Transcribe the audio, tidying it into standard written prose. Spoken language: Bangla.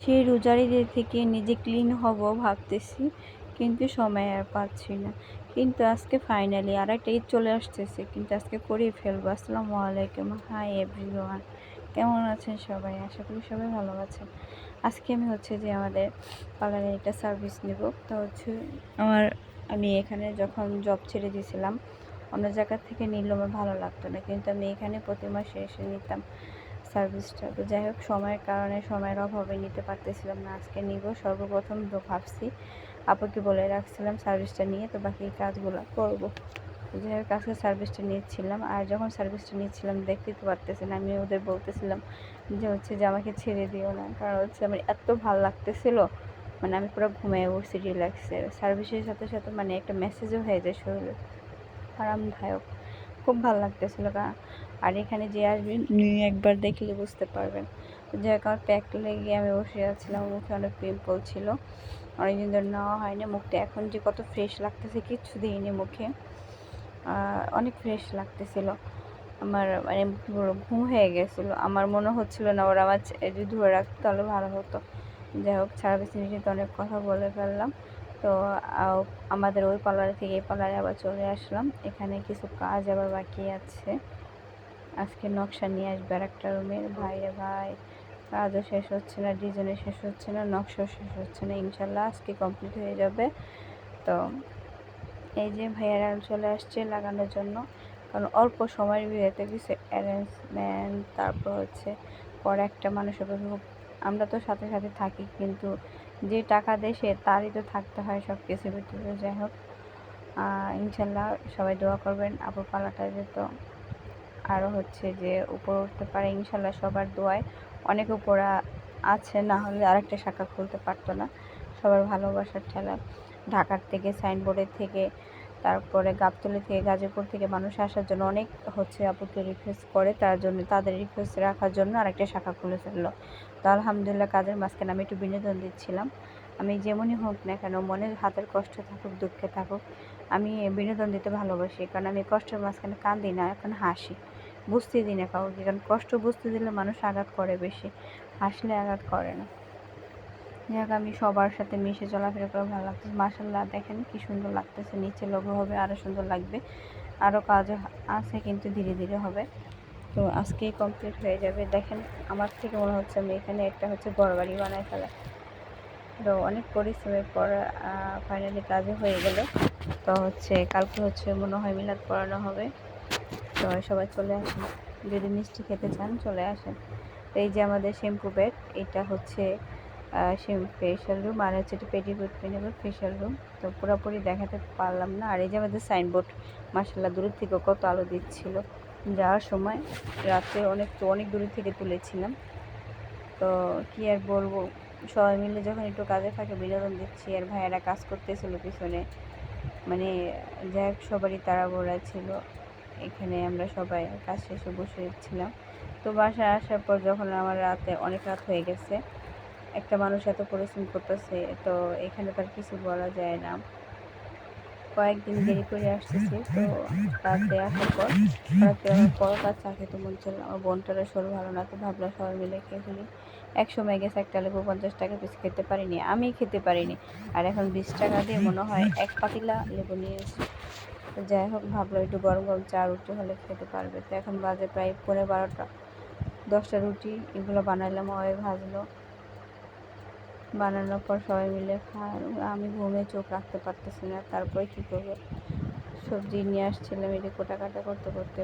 সেই রোজার ঈদের থেকে নিজে ক্লিন হব ভাবতেছি, কিন্তু সময় আর পাচ্ছি না। কিন্তু আজকে ফাইনালি আর একটা ঈদ চলে আসতেছে, কিন্তু আজকে করেই ফেলবো। আসসালামু আলাইকুম, হাই এভরিওয়ান, কেমন আছেন সবাই? আশা করি সবাই ভালো আছেন। আজকে আমি হচ্ছে যে আমাদের পার্লারে একটা সার্ভিস নেব। তো হচ্ছে আমি এখানে যখন জব ছেড়ে দিয়েছিলাম, অন্য জায়গা থেকে নিলে আমার ভালো লাগতো না, কিন্তু আমি এখানে প্রতি মাসে এসে নিতাম সার্ভিসটা। তো যাই হোক, সময়ের কারণে, সময়ের অভাবে নিতে পারতেছিলাম না। আজকে নিব। সর্বপ্রথম তো ভাবছি, আপুকে বলে রাখছিলাম সার্ভিসটা নিয়ে তো বাকি কাজগুলো করব। তো যাই হোক, আজকে সার্ভিসটা নিচ্ছিলাম। আর যখন সার্ভিসটা নিচ্ছিলাম, দেখতেই তো পারতেছেন, আমি ওদের বলতেছিলাম যে হচ্ছে যে আমাকে ছেড়ে দিও না, কারণ হচ্ছে আমার এত ভালো লাগতেছিল, মানে আমি পুরো ঘুমিয়ে উঠছি রিল্যাক্সে। সার্ভিসের সাথে সাথে মানে একটা মেসেজও হয়ে যায় শরীরে, আরামদায়ক, খুব ভালো লাগতেছিল। আর এখানে যে আসবেন নিয়ে একবার দেখলে বুঝতে পারবেন। যাই হোক, আমার প্যাক লেগে আমি বসে যাচ্ছিলাম, মুখে অনেক পিম্পল ছিল, অনেকদিন ধরে নেওয়া হয়নি। মুখটা এখন যে কত ফ্রেশ লাগতেছে, কিচ্ছু দিইনি মুখে, অনেক ফ্রেশ লাগতেছিল। আমার মানে পুরো ঘুম হয়ে গেছিলো, আমার মনে হচ্ছিল না ওরা আমার যদি ধরে রাখতো তাহলে ভালো হতো। যাই হোক, সার্ভিস নিয়ে তো অনেক কথা বলে ফেললাম। তো আমাদের ওই পার্লার থেকে এই পার্লারে আবার চলে আসলাম। এখানে কিছু কাজ আবার বাকি আছে। আজকে নকশা নিয়ে আসবে আর একটা রুমের। ভাইরে ভাই, কাজও শেষ হচ্ছে না, ডিজাইনও শেষ হচ্ছে না, নকশাও শেষ হচ্ছে না। ইনশাল্লাহ আজকে কমপ্লিট হয়ে যাবে। তো এই যে ভাইয়ারা চলে আসছে লাগানোর জন্য, কারণ অল্প সময়ের ভিতরে কিছু অ্যারেঞ্জমেন্ট, তারপর হচ্ছে পরে একটা মানুষের আমরা তো সাথে সাথে থাকি, কিন্তু যে টাকা দেয় সে তারই তো থাকতে হয় সব কিছুর ভিতরে। যাই হোক, ইনশাল্লাহ সবাই দোয়া করবেন আপুর পালাটা যেত আরও হচ্ছে যে উপর উঠতে পারে ইনশাল্লাহ, সবার দোয়ায়। অনেক উপরে আছে, না হলে আরেকটা শাখা খুলতে পারতো না। সবার ভালোবাসার ঠেলা, ঢাকার থেকে, সাইনবোর্ডের থেকে, তারপরে গাবতলী থেকে, গাজীপুর থেকে মানুষ আসার জন্য অনেক হচ্ছে আপুকে রিকোয়েস্ট করে, তার জন্য তাদের রিকোয়েস্ট রাখার জন্য আরেকটা শাখা খুলে ফেললো। তো আলহামদুলিল্লাহ, কাজের মাঝখানে আমি একটু বিনোদন দিচ্ছিলাম। আমি যেমনই হোক না কেন, মনের হাতের কষ্ট থাকুক, দুঃখে থাকুক, আমি বিনোদন দিতে ভালোবাসি, কারণ আমি কষ্টের মাঝখানে কাঁদি না, এখন হাসি। বুঝতে দিই না কাউকে, কারণ কষ্ট বুঝতে দিলে মানুষ আঘাত করে বেশি, হাসলে আঘাত করে না। যাক, আমি সবার সাথে মিশে চলাফেরা করে ভালো লাগতেছে। মাশাআল্লাহ, দেখেন কি সুন্দর লাগতেছে। নিচে লোগো হবে, আরও সুন্দর লাগবে। আরও কাজ আছে, কিন্তু ধীরে ধীরে হবে। তো আজকেই কমপ্লিট হয়ে যাবে। দেখেন, আমার থেকে মনে হচ্ছে আমি এখানে একটা হচ্ছে ঘরবাড়ি বানায় ফেলা। তো অনেক পরিশ্রমের পর ফাইনালি কাজও হয়ে গেল। তো হচ্ছে কালকে হচ্ছে মনে হয় মিলাদ পড়ানো হবে। তো সবাই চলে আসেন, যদি মিষ্টি খেতে চান চলে আসেন। তো এই যে আমাদের শ্যাম্পু বেড, এটা হচ্ছে ফেশিয়াল রুম, আর হচ্ছে এটা পেটিকোট পিনেবল ফেশিয়াল রুম। তো পুরোপুরি দেখাতে পারলাম না। আর এই যে আমাদের সাইনবোর্ড, মাশাআল্লাহ দূর থেকে কত আলো দিচ্ছিল যাওয়ার সময়, রাতে অনেক দূর থেকে তুলেছিলাম। তো কি আর বলবো, সবাই মিলে যখন একটু কাজে ফাঁকে বিনোদন দিচ্ছি, আর ভাইয়েরা কাজ করতেছিল পিছনে, মানে যাই হোক, সবারই তাড়াহুড়া ছিল। এখানে আমরা সবাই কাজ শেষে বসেছিলাম। তো বাসায় আসার পর যখন আমার অনেক রাত হয়ে গেছে, একটা মানুষ এত পরিশ্রম করতেছে, তো এখানে তার কিছু বলা যায় না। কয়েকদিন দেরি করে আসতেছি। তো রাতে আসার পর রাতে আমার পরোটা চা খেতে মন ছিল। আমার বোনটারও শরীর ভালো না, তো ভাবলাম সবাই মিলে খেয়ে ফেলি। এক সময় গেছে একটা লেবু 50 টাকা পিস খেতে পারিনি, আমি খেতে পারিনি। আর এখন 20 টাকা দিয়ে মনে হয় এক পাতিলা লেবু নিয়ে এসেছি। তো যাই হোক, ভাবলো একটু গরম গরম চা রুটি হলে খেতে পারবে। তো এখন বাজে প্রায় 12:30, 10টা রুটি এগুলো বানালাম, ওই ভাজলো। বানানোর পর সবাই মিলে খাওয়া। আমি ঘুমে চোখ রাখতে পারতেছি না, তারপরে কী করবো, সবজি নিয়ে আসছিলাম, এটি কাটা করতে করতে